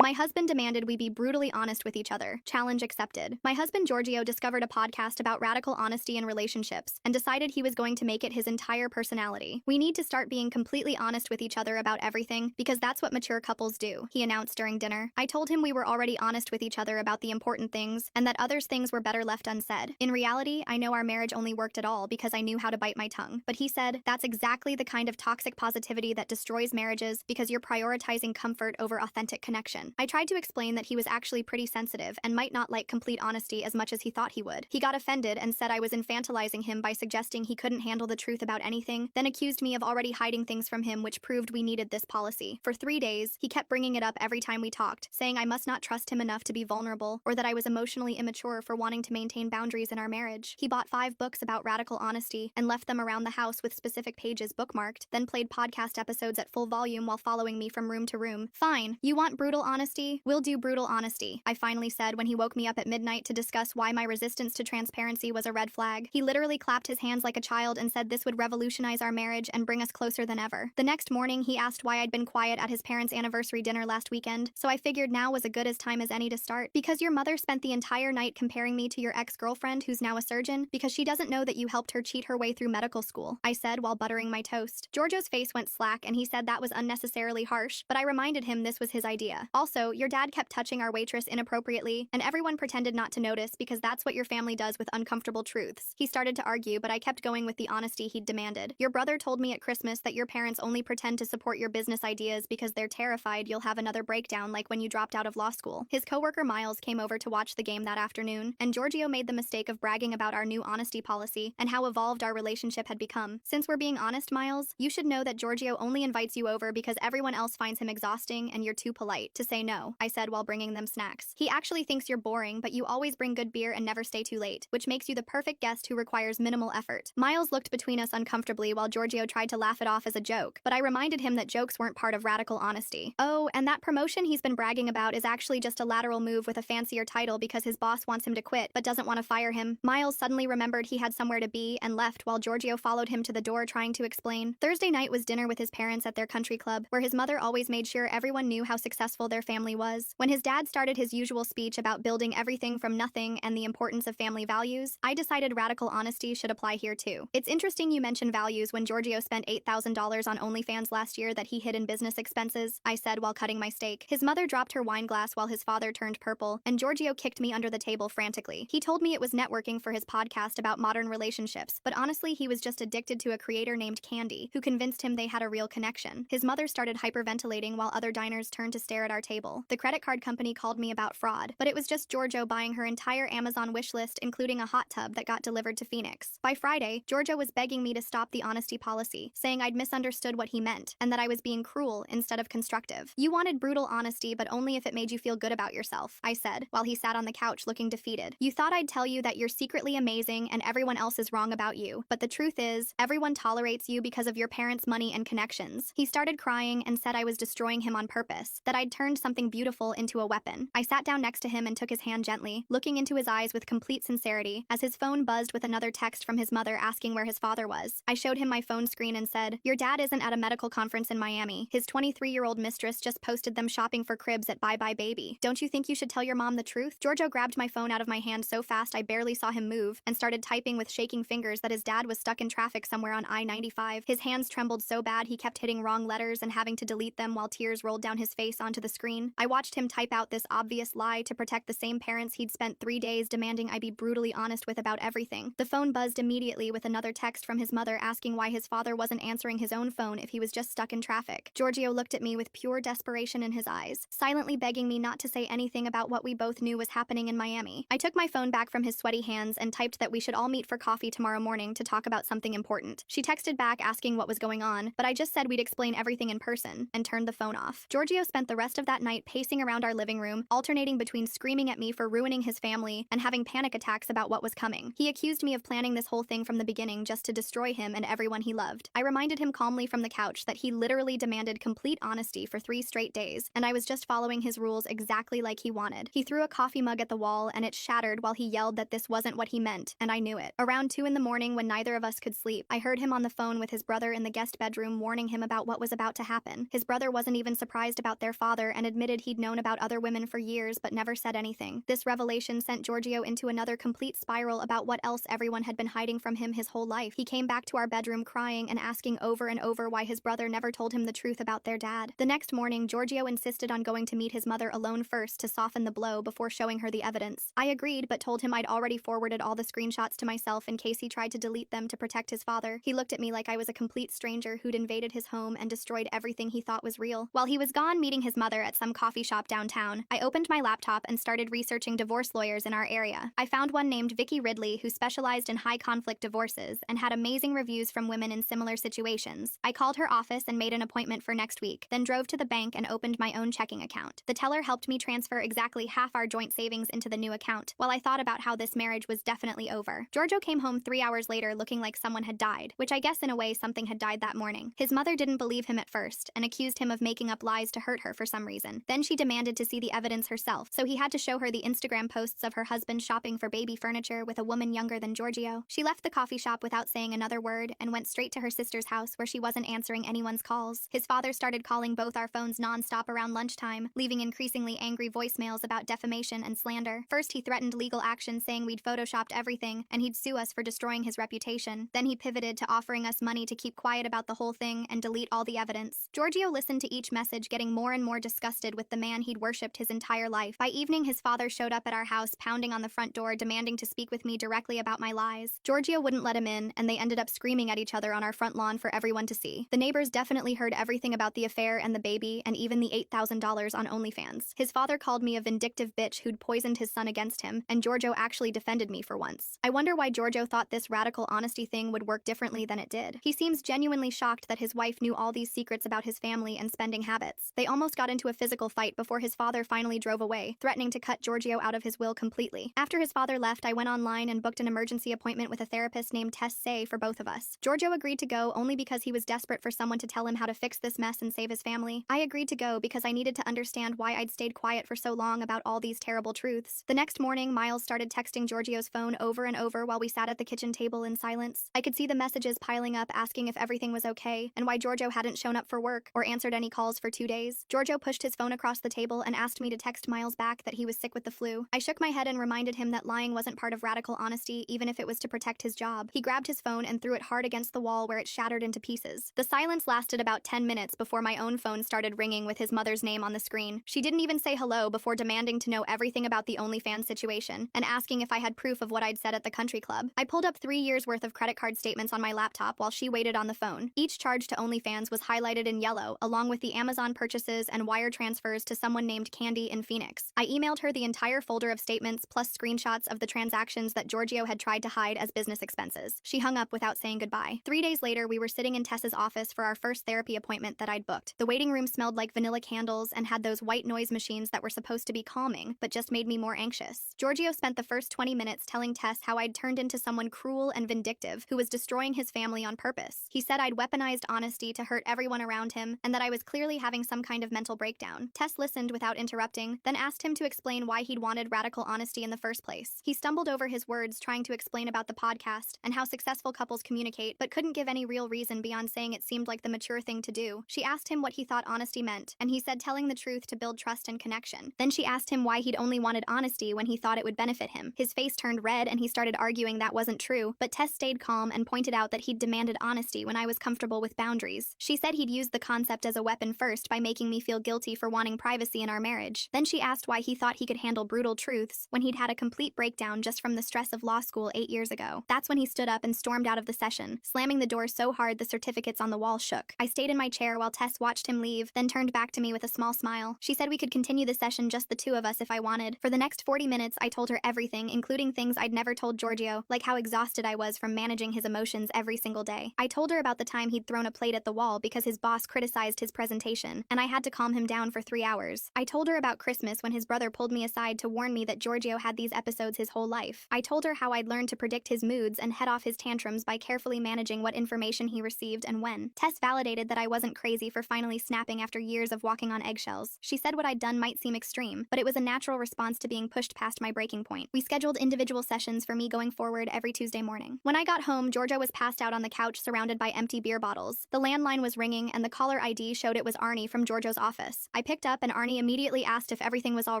My husband demanded we be brutally honest with each other. Challenge accepted. My husband Giorgio discovered a podcast about radical honesty in relationships and decided he was going to make it his entire personality. We need to start being completely honest with each other about everything because that's what mature couples do, he announced during dinner. I told him we were already honest with each other about the important things and that others things were better left unsaid. In reality, I know our marriage only worked at all because I knew how to bite my tongue. But he said, that's exactly the kind of toxic positivity that destroys marriages because you're prioritizing comfort over authentic connection. I tried to explain that he was actually pretty sensitive and might not like complete honesty as much as he thought he would. He got offended and said I was infantilizing him by suggesting he couldn't handle the truth about anything, then accused me of already hiding things from him, which proved we needed this policy. For 3 days, he kept bringing it up every time we talked, saying I must not trust him enough to be vulnerable or that I was emotionally immature for wanting to maintain boundaries in our marriage. He bought 5 books about radical honesty and left them around the house with specific pages bookmarked, then played podcast episodes at full volume while following me from room to room. Fine, you want brutal honesty? We'll do brutal honesty, I finally said when he woke me up at midnight to discuss why my resistance to transparency was a red flag. He literally clapped his hands like a child and said this would revolutionize our marriage and bring us closer than ever. The next morning, he asked why I'd been quiet at his parents' anniversary dinner last weekend, so I figured now was as good as time as any to start. Because your mother spent the entire night comparing me to your ex-girlfriend who's now a surgeon, because she doesn't know that you helped her cheat her way through medical school, I said while buttering my toast. Giorgio's face went slack and he said that was unnecessarily harsh, but I reminded him this was his idea. Also, your dad kept touching our waitress inappropriately, and everyone pretended not to notice because that's what your family does with uncomfortable truths. He started to argue, but I kept going with the honesty he'd demanded. Your brother told me at Christmas that your parents only pretend to support your business ideas because they're terrified you'll have another breakdown like when you dropped out of law school. His coworker Miles came over to watch the game that afternoon, and Giorgio made the mistake of bragging about our new honesty policy and how evolved our relationship had become. Since we're being honest, Miles, you should know that Giorgio only invites you over because everyone else finds him exhausting and you're too polite to say no, I said while bringing them snacks. He actually thinks you're boring, but you always bring good beer and never stay too late, which makes you the perfect guest who requires minimal effort. Miles looked between us uncomfortably while Giorgio tried to laugh it off as a joke, but I reminded him that jokes weren't part of radical honesty. Oh, and that promotion he's been bragging about is actually just a lateral move with a fancier title because his boss wants him to quit but doesn't want to fire him. Miles suddenly remembered he had somewhere to be and left while Giorgio followed him to the door trying to explain. Thursday night was dinner with his parents at their country club, where his mother always made sure everyone knew how successful their family was. When his dad started his usual speech about building everything from nothing and the importance of family values, I decided radical honesty should apply here too. It's interesting you mention values when Giorgio spent $8,000 on OnlyFans last year that he hid in business expenses, I said while cutting my steak. His mother dropped her wine glass while his father turned purple, and Giorgio kicked me under the table frantically. He told me it was networking for his podcast about modern relationships, but honestly he was just addicted to a creator named Candy, who convinced him they had a real connection. His mother started hyperventilating while other diners turned to stare at our table. The credit card company called me about fraud, but it was just Giorgio buying her entire Amazon wish list, including a hot tub that got delivered to Phoenix. By Friday, Giorgio was begging me to stop the honesty policy, saying I'd misunderstood what he meant, and that I was being cruel instead of constructive. You wanted brutal honesty, but only if it made you feel good about yourself, I said, while he sat on the couch looking defeated. You thought I'd tell you that you're secretly amazing and everyone else is wrong about you, but the truth is, everyone tolerates you because of your parents' money and connections. He started crying and said I was destroying him on purpose, that I'd turned something beautiful into a weapon. I sat down next to him and took his hand gently, looking into his eyes with complete sincerity, as his phone buzzed with another text from his mother asking where his father was. I showed him my phone screen and said, your dad isn't at a medical conference in Miami. His 23-year-old mistress just posted them shopping for cribs at Bye Bye Baby. Don't you think you should tell your mom the truth? Giorgio grabbed my phone out of my hand so fast I barely saw him move, and started typing with shaking fingers that his dad was stuck in traffic somewhere on I-95. His hands trembled so bad he kept hitting wrong letters and having to delete them while tears rolled down his face onto the screen. I watched him type out this obvious lie to protect the same parents he'd spent 3 days demanding I be brutally honest with about everything. The phone buzzed immediately with another text from his mother asking why his father wasn't answering his own phone if he was just stuck in traffic. Giorgio looked at me with pure desperation in his eyes, silently begging me not to say anything about what we both knew was happening in Miami. I took my phone back from his sweaty hands and typed that we should all meet for coffee tomorrow morning to talk about something important. She texted back asking what was going on, but I just said we'd explain everything in person, and turned the phone off. Giorgio spent the rest of that night pacing around our living room, alternating between screaming at me for ruining his family and having panic attacks about what was coming. He accused me of planning this whole thing from the beginning just to destroy him and everyone he loved. I reminded him calmly from the couch that he literally demanded complete honesty for 3 straight days, and I was just following his rules exactly like he wanted. He threw a coffee mug at the wall and it shattered while he yelled that this wasn't what he meant, and I knew it. Around 2 in the morning when neither of us could sleep, I heard him on the phone with his brother in the guest bedroom warning him about what was about to happen. His brother wasn't even surprised about their father and admitted he'd known about other women for years but never said anything. This revelation sent Giorgio into another complete spiral about what else everyone had been hiding from him his whole life. He came back to our bedroom crying and asking over and over why his brother never told him the truth about their dad. The next morning, Giorgio insisted on going to meet his mother alone first to soften the blow before showing her the evidence. I agreed, but told him I'd already forwarded all the screenshots to myself in case he tried to delete them to protect his father. He looked at me like I was a complete stranger who'd invaded his home and destroyed everything he thought was real. While he was gone meeting his mother at some coffee shop downtown, I opened my laptop and started researching divorce lawyers in our area. I found one named Vicky Ridley who specialized in high-conflict divorces and had amazing reviews from women in similar situations. I called her office and made an appointment for next week, then drove to the bank and opened my own checking account. The teller helped me transfer exactly half our joint savings into the new account, while I thought about how this marriage was definitely over. Giorgio came home 3 hours later looking like someone had died, which I guess in a way something had died that morning. His mother didn't believe him at first and accused him of making up lies to hurt her for some reason. Then she demanded to see the evidence herself, so he had to show her the Instagram posts of her husband shopping for baby furniture with a woman younger than Giorgio. She left the coffee shop without saying another word and went straight to her sister's house where she wasn't answering anyone's calls. His father started calling both our phones non-stop around lunchtime, leaving increasingly angry voicemails about defamation and slander. First, he threatened legal action saying we'd photoshopped everything and he'd sue us for destroying his reputation. Then he pivoted to offering us money to keep quiet about the whole thing and delete all the evidence. Giorgio listened to each message, getting more and more disgusted with the man he'd worshipped his entire life. By evening, his father showed up at our house, pounding on the front door, demanding to speak with me directly about my lies. Giorgio wouldn't let him in, and they ended up screaming at each other on our front lawn for everyone to see. The neighbors definitely heard everything about the affair and the baby, and even the $8,000 on OnlyFans. His father called me a vindictive bitch who'd poisoned his son against him, and Giorgio actually defended me for once. I wonder why Giorgio thought this radical honesty thing would work differently than it did. He seems genuinely shocked that his wife knew all these secrets about his family and spending habits. They almost got into a physical fight before his father finally drove away, threatening to cut Giorgio out of his will completely. After his father left, I went online and booked an emergency appointment with a therapist named Tess Say for both of us. Giorgio agreed to go only because he was desperate for someone to tell him how to fix this mess and save his family. I agreed to go because I needed to understand why I'd stayed quiet for so long about all these terrible truths. The next morning, Miles started texting Giorgio's phone over and over while we sat at the kitchen table in silence. I could see the messages piling up asking if everything was okay and why Giorgio hadn't shown up for work or answered any calls for 2 days. Giorgio pushed his phone across the table and asked me to text Miles back that he was sick with the flu. I shook my head and reminded him that lying wasn't part of radical honesty, even if it was to protect his job. He grabbed his phone and threw it hard against the wall where it shattered into pieces. The silence lasted about 10 minutes before my own phone started ringing with his mother's name on the screen. She didn't even say hello before demanding to know everything about the OnlyFans situation and asking if I had proof of what I'd said at the country club. I pulled up 3 years worth of credit card statements on my laptop while she waited on the phone. Each charge to OnlyFans was highlighted in yellow, along with the Amazon purchases and wire transfers to someone named Candy in Phoenix. I emailed her the entire folder of statements plus screenshots of the transactions that Giorgio had tried to hide as business expenses. She hung up without saying goodbye. 3 days later, we were sitting in Tess's office for our first therapy appointment that I'd booked. The waiting room smelled like vanilla candles and had those white noise machines that were supposed to be calming, but just made me more anxious. Giorgio spent the first 20 minutes telling Tess how I'd turned into someone cruel and vindictive who was destroying his family on purpose. He said I'd weaponized honesty to hurt everyone around him and that I was clearly having some kind of mental breakdown. Tess listened without interrupting, then asked him to explain why he'd wanted radical honesty in the first place. He stumbled over his words trying to explain about the podcast and how successful couples communicate, but couldn't give any real reason beyond saying it seemed like the mature thing to do. She asked him what he thought honesty meant, and he said telling the truth to build trust and connection. Then she asked him why he'd only wanted honesty when he thought it would benefit him. His face turned red and he started arguing that wasn't true, but Tess stayed calm and pointed out that he'd demanded honesty when I was comfortable with boundaries. She said he'd used the concept as a weapon first by making me feel guilty for wanting privacy in our marriage. Then she asked why he thought he could handle brutal truths when he'd had a complete breakdown just from the stress of law school 8 years ago. That's when he stood up and stormed out of the session, slamming the door so hard the certificates on the wall shook. I stayed in my chair while Tess watched him leave, then turned back to me with a small smile. She said we could continue the session just the two of us if I wanted. For the next 40 minutes, I told her everything, including things I'd never told Giorgio, like how exhausted I was from managing his emotions every single day. I told her about the time he'd thrown a plate at the wall because his boss criticized his presentation, and I had to calm him down for 3 hours. I told her about Christmas when his brother pulled me aside to warn me that Giorgio had these episodes his whole life. I told her how I'd learned to predict his moods and head off his tantrums by carefully managing what information he received and when. Tess validated that I wasn't crazy for finally snapping after years of walking on eggshells. She said what I'd done might seem extreme, but it was a natural response to being pushed past my breaking point. We scheduled individual sessions for me going forward every Tuesday morning. When I got home, Giorgio was passed out on the couch surrounded by empty beer bottles. The landline was ringing and the caller ID showed it was Arnie from Giorgio's office. I picked up and Arnie immediately asked if everything was all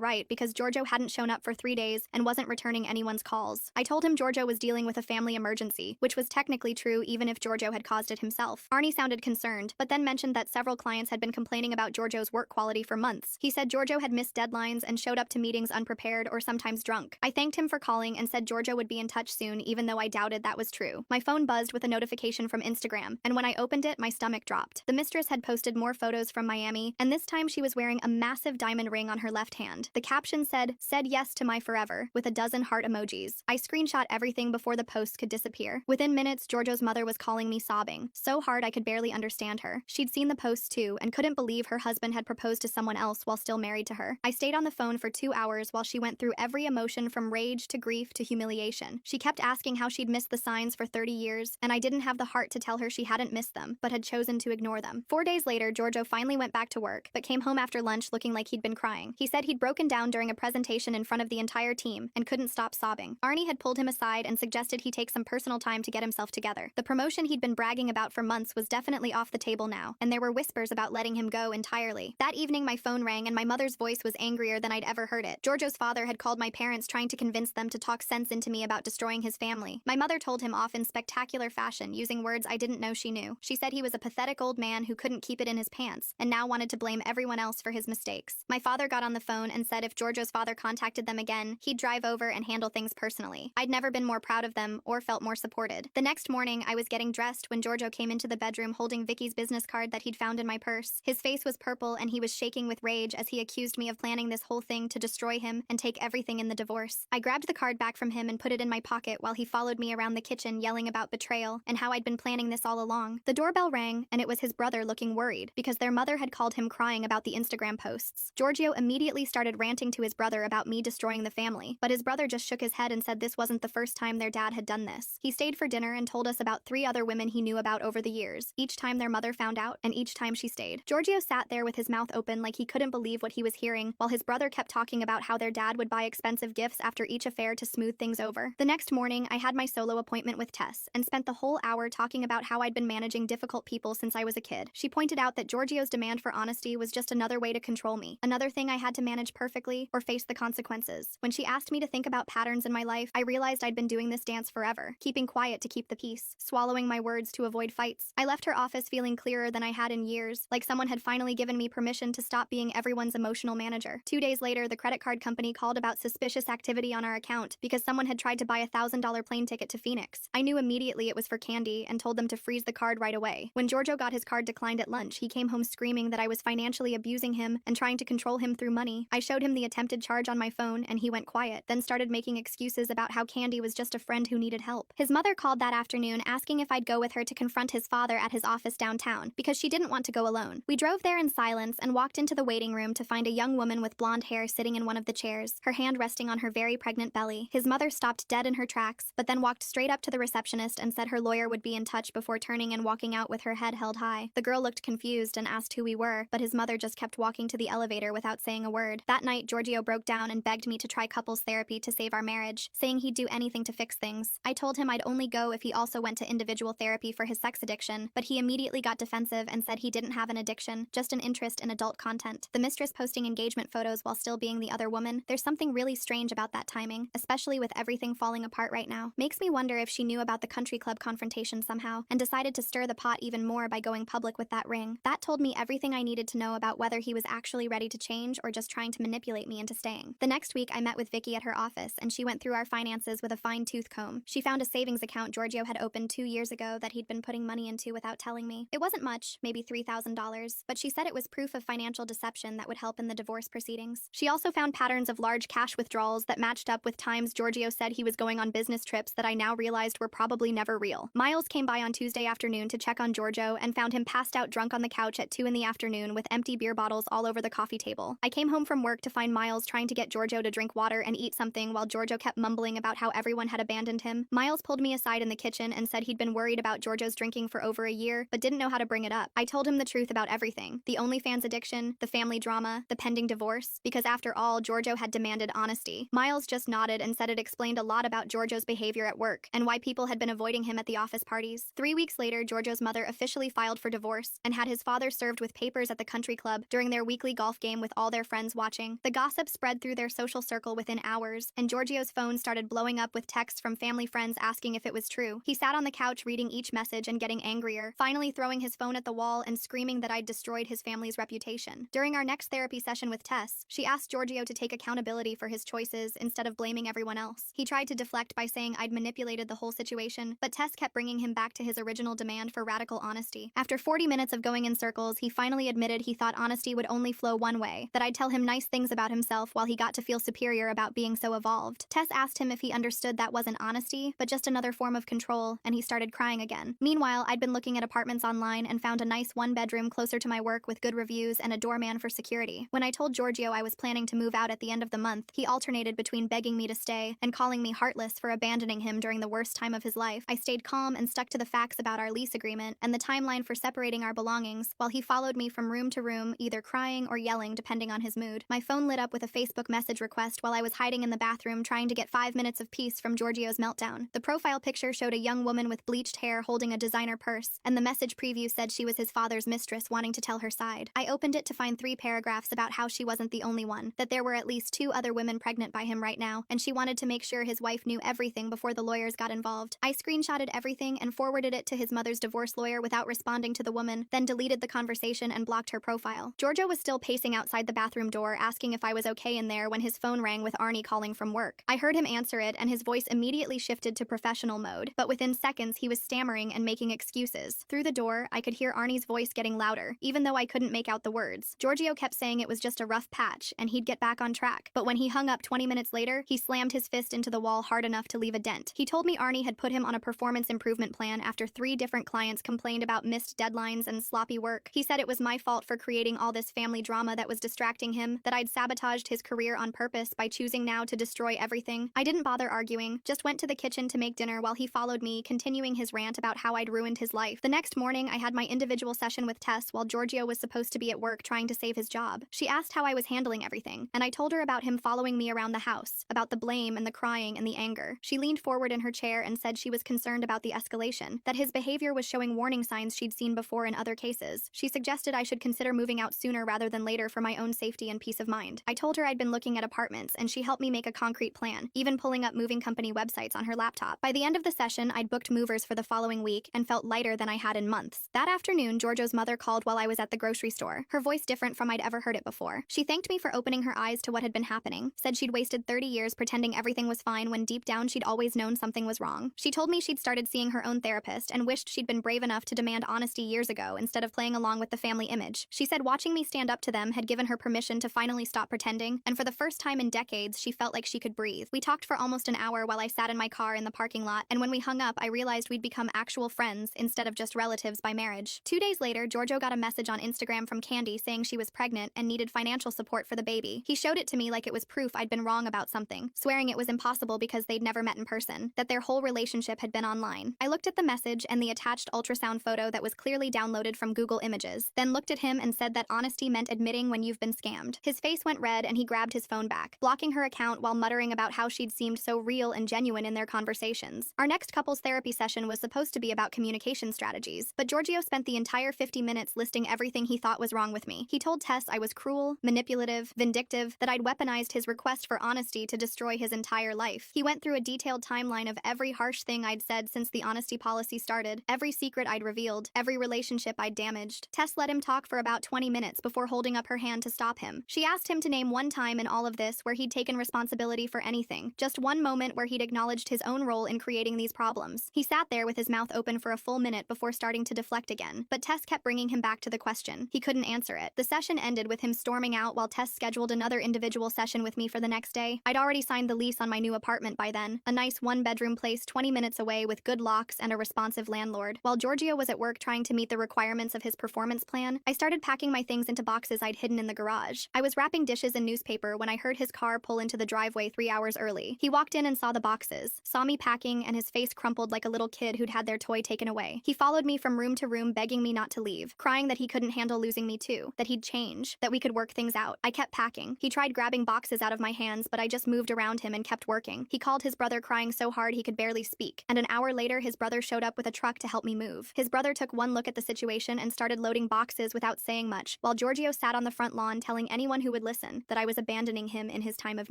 right because Giorgio hadn't shown up for 3 days and wasn't returning anyone's calls. I told him Giorgio was dealing with a family emergency, which was technically true even if Giorgio had caused it himself. Arnie sounded concerned, but then mentioned that several clients had been complaining about Giorgio's work quality for months. He said Giorgio had missed deadlines and showed up to meetings unprepared or sometimes drunk. I thanked him for calling and said Giorgio would be in touch soon, even though I doubted that was true. My phone buzzed with a notification from Instagram, and when I opened it, my stomach dropped. The mistress had posted more photos from Miami, and this time she was wearing a massive diamond ring on her left hand. The caption said yes to my forever, with a dozen heart emojis. I screenshot everything before the post could disappear. Within minutes, Giorgio's mother was calling me sobbing, so hard I could barely understand her. She'd seen the post too, and couldn't believe her husband had proposed to someone else while still married to her. I stayed on the phone for 2 hours while she went through every emotion from rage to grief to humiliation. She kept asking how she'd missed the signs for 30 years, and I didn't have the heart to tell her she hadn't missed them, but had chosen to ignore them. 4 days later, Giorgio finally went back to work, but came home after lunch looking like he'd been crying. He said he'd broken down during a presentation in front of the entire team and couldn't stop sobbing. Arnie had pulled him aside and suggested he take some personal time to get himself together. The promotion he'd been bragging about for months was definitely off the table now, and there were whispers about letting him go entirely. That evening, my phone rang and my mother's voice was angrier than I'd ever heard it. Giorgio's father had called my parents trying to convince them to talk sense into me about destroying his family. My mother told him off in spectacular fashion, using words I didn't know she knew. She said he was a pathetic old man who couldn't keep it in his pants, and now wanted to blame everyone else for his mistakes. My father got on the phone and said if Giorgio's father contacted them again, he'd drive over and handle things personally. I'd never been more proud of them or felt more supported. The next morning, I was getting dressed when Giorgio came into the bedroom holding Vicky's business card that he'd found in my purse. His face was purple and he was shaking with rage as he accused me of planning this whole thing to destroy him and take everything in the divorce. I grabbed the card back from him and put it in my pocket while he followed me around the kitchen yelling about betrayal and how I'd been planning this all along. The doorbell rang and it was his brother looking worried because their mother had called him crying about the Instagram posts. Giorgio immediately started ranting to his brother about me destroying the family, but his brother just shook his head and said this wasn't the first time their dad had done this. He stayed for dinner and told us about 3 other women he knew about over the years, each time their mother found out and each time she stayed. Giorgio sat there with his mouth open like he couldn't believe what he was hearing, while his brother kept talking about how their dad would buy expensive gifts after each affair to smooth things over. The next morning, I had my solo appointment with Tess and spent the whole hour talking about how I'd been managing difficult people since I was a kid. She pointed out that Giorgio's demand for honesty was just another way to control me, another thing I had to manage perfectly or face the consequences. When she asked me to think about patterns in my life, I realized I'd been doing this dance forever, keeping quiet to keep the peace, swallowing my words to avoid fights. I left her office feeling clearer than I had in years, like someone had finally given me permission to stop being everyone's emotional manager. 2 days later, the credit card company called about suspicious activity on our account because someone had tried to buy a $1,000 plane ticket to Phoenix. I knew immediately it was for Candy and told them to freeze the card right away. When Giorgio got his card declined at lunch, he came home screaming that I was financially abusing him and trying to control him through money. I showed him the attempted charge on my phone and he went quiet, then started making excuses about how Candy was just a friend who needed help. His mother called that afternoon asking if I'd go with her to confront his father at his office downtown because she didn't want to go alone. We drove there in silence and walked into the waiting room to find a young woman with blonde hair sitting in one of the chairs, her hand resting on her very pregnant belly. His mother stopped dead in her tracks, but then walked straight up to the receptionist and said her lawyer would be in touch before turning and walking out with her head held high. The girl looked confused and asked who we were, but his mother just kept walking to the elevator without saying a word. That night, Giorgio broke down and begged me to try couples therapy to save our marriage, saying he'd do anything to fix things. I told him I'd only go if he also went to individual therapy for his sex addiction, but he immediately got defensive and said he didn't have an addiction, just an interest in adult content. The mistress posting engagement photos while still being the other woman, there's something really strange about that timing, especially with everything falling apart right now. Makes me wonder if she knew about the country club confrontation somehow, and decided to stir the pot even more by going public with that ring. That told me everything I needed to know about whether he was actually ready to change or just trying to manipulate me into staying. The next week, I met with Vicky at her office, and she went through our finances with a fine-tooth comb. She found a savings account Giorgio had opened 2 years ago that he'd been putting money into without telling me. It wasn't much, maybe $3,000, but she said it was proof of financial deception that would help in the divorce proceedings. She also found patterns of large cash withdrawals that matched up with times Giorgio said he was going on business trips that I now realized were probably never real. Miles came by on Tuesday afternoon to check on Giorgio and found him passed out drunk on the couch at 2 in the afternoon with empty beer bottles all over the coffee table. I came home from work to find Miles trying to get Giorgio to drink water and eat something while Giorgio kept mumbling about how everyone had abandoned him. Miles pulled me aside in the kitchen and said he'd been worried about Giorgio's drinking for over a year, but didn't know how to bring it up. I told him the truth about everything: the OnlyFans addiction, the family drama, the pending divorce, because after all, Giorgio had demanded honesty. Miles just nodded and said it explained a lot about Giorgio's behavior at work and why people had been avoiding him at the office parties. 3 weeks later, Giorgio's mother officially filed for divorce and had his father served with papers at the country club during their weekly golf game with all their friends watching. The gossip spread through their social circle within hours, and Giorgio's phone started blowing up with texts from family friends asking if it was true. He sat on the couch reading each message and getting angrier, finally throwing his phone at the wall and screaming that I'd destroyed his family's reputation. During our next therapy session with Tess, she asked Giorgio to take accountability for his choices instead of blaming everyone else. He tried to deflect by saying I'd manipulated the whole situation, but Tess kept bringing him back to his original demand for radical honesty. After 40 minutes of going in circles, he finally admitted he thought honesty would only flow one way, that I'd tell him nice things about himself while he got to feel superior about being so evolved. Tess asked him if he understood that wasn't honesty, but just another form of control, and he started crying again. Meanwhile, I'd been looking at apartments online and found a nice one-bedroom closer to my work with good reviews and a doorman for security. When I told Giorgio I was planning to move out at the end of the month, he alternated between begging me to stay and calling me heartless for abandoning him during the worst time of his life. I stayed calm and stuck to the facts about our lease agreement and the timeline for separating our belongings, while he followed me from room to room, either crying or yelling depending on his mood. My phone lit up with a Facebook message request while I was hiding in the bathroom trying to get 5 minutes of peace from Giorgio's meltdown. The profile picture showed a young woman with bleached hair holding a designer purse, and the message preview said she was his father's mistress wanting to tell her side. I opened it to find 3 paragraphs about how she wasn't the only one, that there were at least 2 other women pregnant by him right now, and she wanted to make sure his wife knew everything before the lawyers got involved. I screenshotted everything and forwarded it to his mother's divorce lawyer without responding to the woman, then deleted the conversation and blocked her profile. Giorgio was still pacing outside the bathroom door asking if I was okay in there when his phone rang with Arnie calling from work. I heard him answer it and his voice immediately shifted to professional mode, but within seconds he was stammering and making excuses. Through the door, I could hear Arnie's voice getting louder, even though I couldn't make out the words. Giorgio kept saying it was just a rough patch and he'd get back on track, but when he hung up 20 minutes later, he slammed his fist into the wall hard enough to leave a dent. He told me Arnie had put him on a performance improvement plan after 3 different clients complained about missed deadlines and sloppy work. He said it was my fault for creating all this family drama that was distracting him, that I'd sabotaged his career on purpose by choosing now to destroy everything. I didn't bother arguing, just went to the kitchen to make dinner while he followed me, continuing his rant about how I'd ruined his life. The next morning, I had my individual session with Tess while Giorgio was supposed to be at work trying to save his job. She asked how I was handling everything, and I told her about him following me around the house, about the blame and the crying and the anger. She leaned forward in her chair and said she was concerned about the escalation, that his behavior was showing warning signs she'd seen before in other cases. She suggested I should consider moving out sooner rather than later for my own safety and peace of mind. I told her I'd been looking at apartments, and she helped me make a concrete plan, even pulling up moving company websites on her laptop. By the end of the session, I'd booked movers for the following week and felt lighter than I had in months. That afternoon, Giorgio's mother called while I was at the grocery store, her voice different from I'd ever heard it before. She thanked me for opening her eyes to what had been happening, said she'd wasted 30 years pretending everything was fine when deep down she'd always known something was wrong. She told me she'd started seeing her own therapist and wished she'd been brave enough to demand honesty years ago instead of playing along with the family image. She said watching me stand up to them had given her permission to finally stop pretending, and for the first time in decades, she felt like she could breathe. We talked for almost an hour while I sat in my car in the parking lot, and when we hung up, I realized we'd become actual friends instead of just relatives by marriage. 2 days later, Giorgio got a message on Instagram from Candy saying she was pregnant and needed financial support for the baby. He showed it to me like it was proof I'd been wrong about something, swearing it was impossible because they'd never met in person, that their whole relationship had been online. I looked at the message and the attached ultrasound photo that was clearly downloaded from Google Images, then looked at him and said that honesty meant admitting when you've been scammed. His face went red and he grabbed his phone back, blocking her account while muttering about how she'd seemed so real and genuine in their conversations. Our next couples therapy session was supposed to be about communication strategies, but Giorgio spent the entire 50 minutes listing everything he thought was wrong with me. He told Tess I was cruel, manipulative, vindictive, that I'd weaponized his request for honesty to destroy his entire life. He went through a detailed timeline of every harsh thing I'd said since the honesty policy started, every secret I'd revealed, every relationship I'd damaged. Tess let him talk for about 20 minutes before holding up her hand to stop him. She asked him to name one time in all of this where he'd taken responsibility for anything, just one moment where he'd acknowledged his own role in creating these problems. He sat there with his mouth open for a full minute before starting to deflect again, but Tess kept bringing him back to the question. He couldn't answer it. The session ended with him storming out while Tess scheduled another individual session with me for the next day. I'd already signed the lease on my new apartment by then, a nice one-bedroom place 20 minutes away with good locks and a responsive landlord. While Giorgio was at work trying to meet the requirements of his performance plan, I started packing my things into boxes I'd hidden in the garage. I was wrapping dishes in newspaper when I heard his car pull into the driveway 3 hours early. He walked in and saw the boxes, saw me packing, and his face crumpled like a little kid who'd had their toy taken away. He followed me from room to room begging me not to leave, crying that he couldn't handle losing me too, that he'd change, that we could work things out. I kept packing. He tried grabbing boxes out of my hands, but I just moved around him and kept working. He called his brother crying so hard he could barely speak, and an hour later his brother showed up with a truck to help me move. His brother took one look at the situation and started loading boxes without saying much, while Giorgio sat on the front lawn telling anyone who would listen that I was abandoning him in his time of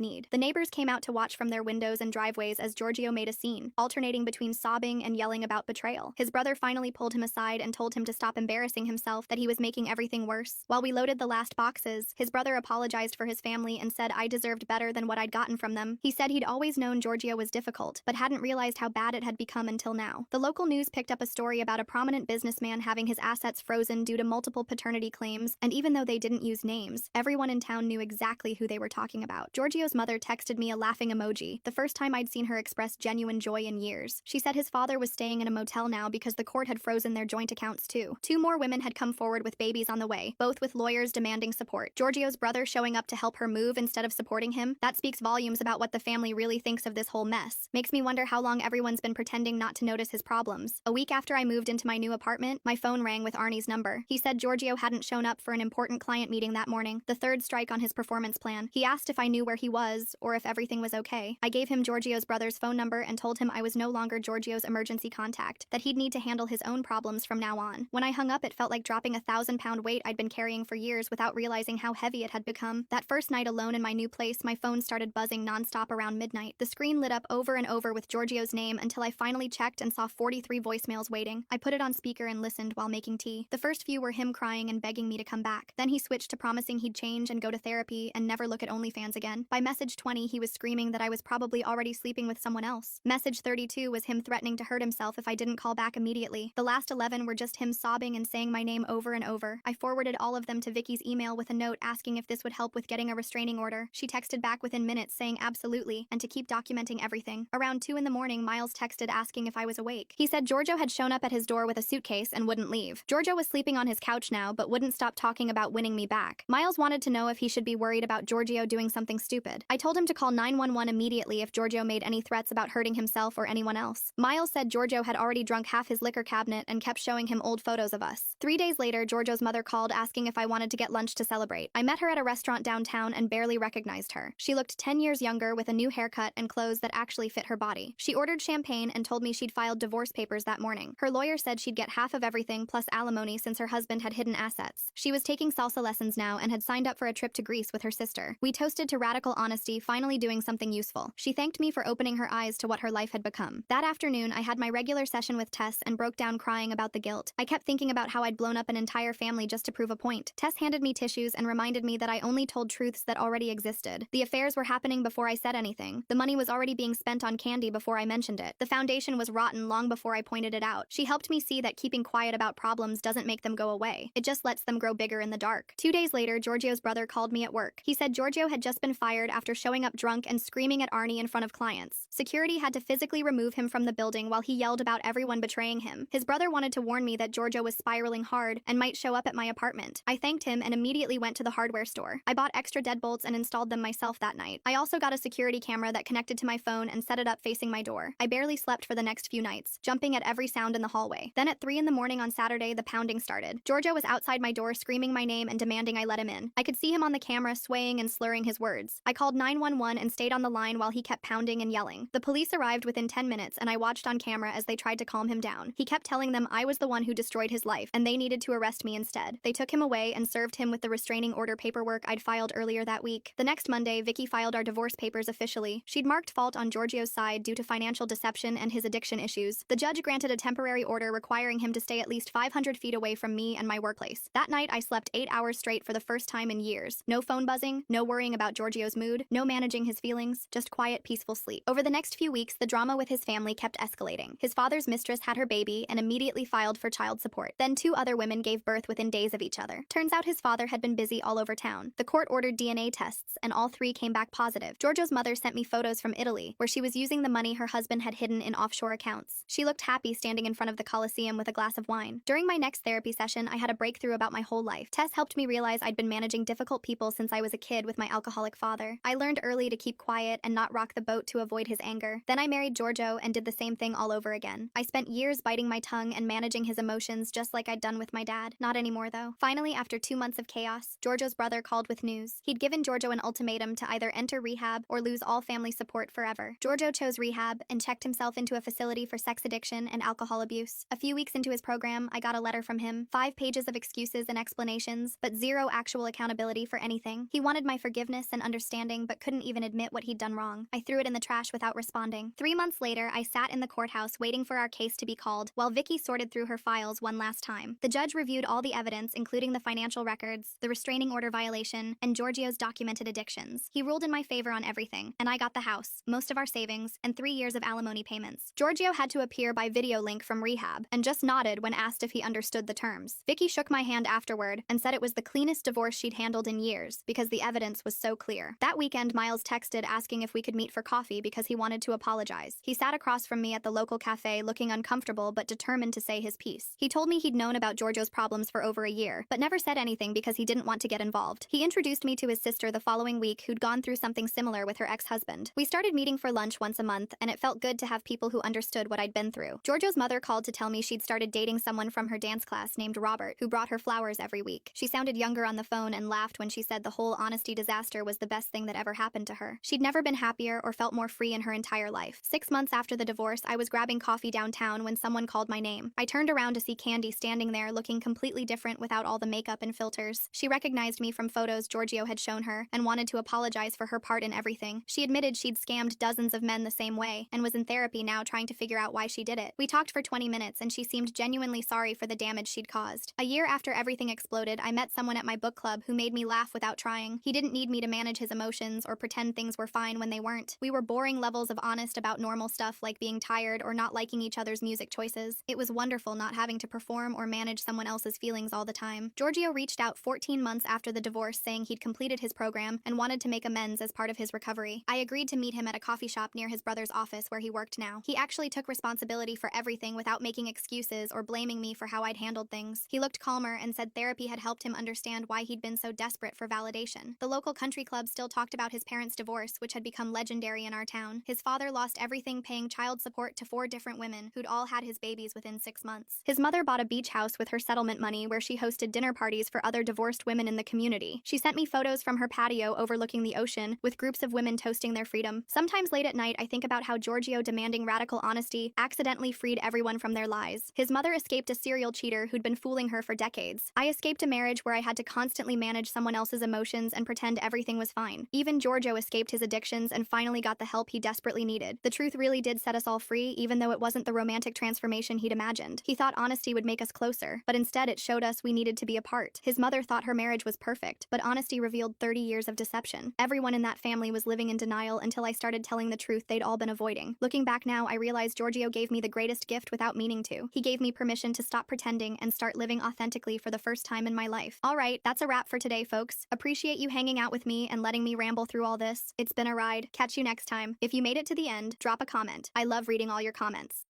need. The neighbors came out to watch from their windows and driveways as Giorgio made a scene, alternating between sobbing and yelling about betrayal. His brother finally pulled him aside and told him to stop embarrassing himself, that he was making everything worse. While we loaded the last boxes, his brother apologized for his family and said I deserved better than what I'd gotten from them. He said he'd always known Giorgio was difficult, but hadn't realized how bad it had become until now. The local news picked up a story about a prominent businessman having his assets frozen due to multiple paternity claims, and even though they didn't use names, everyone in town knew exactly who they were talking about. Giorgio's mother texted me a laughing emoji, the first time I'd seen her express genuine joy in years. She said his father was staying in a motel now because the court had frozen their joint accounts too. 2 more women had come forward with babies on the way, both with lawyers demanding support. Giorgio's brother showing up to help her move instead of supporting him. That speaks volumes about what the family really thinks of this whole mess. Makes me wonder how long everyone's been pretending not to notice his problems. A week after I moved into my new apartment, my phone rang with Arnie's number. He said Giorgio hadn't shown up for an important client meeting that morning, the 3rd strike on his performance plan. He asked if I knew where he was, or if everything was okay. I gave him Giorgio's brother's phone number and told him I was no longer Giorgio's emergency contact, that he'd need to handle his own problems from now on. When I hung up, it felt like dropping a 1,000-pound weight I'd been carrying for years without realizing how heavy it had become. That first night alone in my new place, my phone started buzzing nonstop around midnight. The screen lit up over and over with Giorgio's name until I finally checked and saw 43 voicemails waiting. I put it on speaker and listened while making tea. The first few were him crying and begging me to come back. Then he switched to promising he'd change and go to therapy and never look at OnlyFans again. By message 20, he was screaming that I was probably already sleeping with someone else. Message 32 was him threatening to hurt himself if I didn't call back immediately. The last 11 were just him sobbing and saying my name over and over. I forwarded all of them to Vicky's email with a note asking if this would help with getting a restraining order. She texted back within minutes saying absolutely, and to keep documenting everything. Around 2 in the morning, Miles texted asking if I was awake. He said Giorgio had shown up at his door with a suitcase and wouldn't leave. Giorgio was sleeping on his couch now, but wouldn't stop talking about winning me back. Miles wanted to know if he should be worried about Giorgio doing something stupid. I told him to call 911 immediately if Giorgio made any threats about hurting himself or anyone else. Miles said Giorgio had already drunk half his liquor cabinet and kept showing him old photos of us. 3 days later, Giorgio's mother called asking if I wanted to get lunch to celebrate. I met her at a restaurant downtown and barely recognized her. She looked 10 years younger with a new haircut and clothes that actually fit her body. She ordered champagne and told me she'd filed divorce papers that morning. Her lawyer said she'd get half of everything plus alimony since her husband had hidden assets. She was taking salsa lessons now and had signed up for a trip to Greece with her sister. We toasted to radical honesty, finally doing something useful. She thanked me for opening her eyes to what her life had become. That afternoon, I had my regular session with Tess and broke down crying about the guilt. I kept thinking about how I'd blown up an entire family just to prove a point. Tess handed me tissues and reminded me that I only told truths that already existed. The affairs were happening before I said anything. The money was already being spent on candy before I mentioned it. The foundation was rotten long before I pointed it out. She helped me see that keeping quiet about problems doesn't make them go away. It just lets them grow bigger in the dark. 2 days later, Giorgio's brother called me at work. He said Giorgio had just been fired after showing up drunk and screaming at Arnie in front of clients. Security had to physically remove him from the building while he yelled about everyone betraying him. His brother wanted to warn me that Giorgio was spiraling hard and might show up at my apartment. I thanked him and immediately went to the hardware store. I bought extra deadbolts and installed them myself that night. I also got a security camera that connected to my phone and set it up facing my door. I barely slept for the next few nights, jumping at every sound in the hallway. Then at 3 in the morning on Saturday, the pounding started. Giorgio was outside my door screaming my name and demanding I let him in. I could see him on the camera swaying and slurring his words. I called 911 and stayed on the line while he kept pounding and yelling. The police arrived within 10 minutes and I watched on camera as they tried to calm him down. He kept telling them I was the one who destroyed his life and they needed to arrest me instead. They took him away and served him with the restraining order paperwork I'd filed earlier that week. The next Monday, Vicky filed our divorce papers officially. She'd marked fault on Giorgio's side due to financial deception and his addiction issues. The judge granted a temporary order requiring him to stay at least 500 feet away from me and my workplace. That night, I slept 8 hours straight for the first time in years. No phone buzzing, no worrying about Giorgio's mood, no managing his feelings, just quiet, peaceful sleep. Over the next few weeks, the drama with his family kept escalating. His father's mistress had her baby and immediately filed for child support. Then 2 other women gave birth within days of each other. Turns out his father had been busy all over town. The court ordered DNA tests, and all 3 came back positive. Giorgio's mother sent me photos from Italy, where she was using the money her husband had hidden in offshore accounts. She looked happy standing in front of the Colosseum with a glass of wine. During my next therapy session, I had a breakthrough about my whole life. Tess helped me realize I'd been managing difficult people since I was a kid with my alcoholic father. I learned early to keep quiet and not rock the boat to avoid his anger. Then I married Giorgio and did the same thing all over again. I spent years biting my tongue and managing his emotions just like I'd done with my dad. Not anymore though. Finally, after 2 months of chaos, Giorgio's brother called with news. He'd given Giorgio an ultimatum to either enter rehab or lose all family support forever. Giorgio chose rehab and checked himself into a facility for sex addiction and alcohol abuse. A few weeks into his program, I got a letter from him, 5 pages of excuses and explanations, but zero actual accountability for anything. He wanted my forgiveness and understanding, but couldn't even admit what he'd done wrong. I threw it in the trash without responding. 3 months later, I sat in the courthouse waiting for our case to be called, while Vicky sorted through her files one last time. The judge reviewed all the evidence, including the financial records, the restraining order violation, and Giorgio's documented addictions. He ruled in my favor on everything, and I got the house, most of our savings, and 3 years of alimony payments. Giorgio had to appear by video link from rehab, and just nodded when asked if he understood the terms. Vicky shook my hand afterward and said it was the cleanest divorce she'd handled in years, because the evidence was so clear. That weekend, Miles texted asking if we could meet for coffee because he wanted to apologize. He sat across from me at the local cafe looking uncomfortable but determined to say his piece. He told me he'd known about Giorgio's problems for over a year, but never said anything because he didn't want to get involved. He introduced me to his sister the following week, who'd gone through something similar with her ex-husband. We started meeting for lunch once a month, and it felt good to have people who understood what I'd been through. Giorgio's mother called to tell me she'd started dating someone from her dance class named Robert, who brought her flowers every week. She sounded younger on the phone and laughed when she said the whole honesty disaster was the best thing that ever happened to her. She'd never been happier or felt more free in her entire life. 6 months after the divorce, I was grabbing coffee downtown when someone called my name. I turned around to see Candy standing there looking completely different without all the makeup and filters. She recognized me from photos Giorgio had shown her and wanted to apologize for her part in everything. She admitted she'd scammed dozens of men the same way and was in therapy now trying to figure out why she did it. We talked for 20 minutes and she seemed genuinely sorry for the damage she'd caused. A year after everything exploded, I met someone at my book club who made me laugh without trying. He didn't need me to manage his emotions or pretend things were fine when they weren't. We were boring levels of honest about normal stuff like being tired or not liking each other's music choices. It was wonderful not having to perform or manage someone else's feelings all the time. Giorgio reached out 14 months after the divorce saying he'd completed his program and wanted to make amends as part of his recovery. I agreed to meet him at a coffee shop near his brother's office where he worked now. He actually took responsibility for everything without making excuses or blaming me for how I'd handled things. He looked calmer and said therapy had helped him understand why he'd been so desperate for validation. The local country club still talked about his parents' divorce, which had become legendary in our town. His father lost everything paying child support to 4 different women who'd all had his babies within 6 months. His mother bought a beach house with her settlement money where she hosted dinner parties for other divorced women in the community. She sent me photos from her patio overlooking the ocean with groups of women toasting their freedom. Sometimes late at night, I think about how Giorgio demanding radical honesty accidentally freed everyone from their lies. His mother escaped a serial cheater who'd been fooling her for decades. I escaped a marriage where I had to constantly manage someone else's emotions and pretend everything was fine. Even Giorgio escaped his addictions and finally got the help he desperately needed. The truth really did set us all free, even though it wasn't the romantic transformation he'd imagined. He thought honesty would make us closer, but instead it showed us we needed to be apart. His mother thought her marriage was perfect, but honesty revealed 30 years of deception. Everyone in that family was living in denial until I started telling the truth they'd all been avoiding. Looking back now, I realize Giorgio gave me the greatest gift without meaning to. He gave me permission to stop pretending and start living authentically for the first time in my life. All right, that's a wrap for today, folks. Appreciate you hanging out with me and letting me ramble through all this. It's been a ride. Catch you next time. If you made it to the end, drop a comment. I love reading all your comments.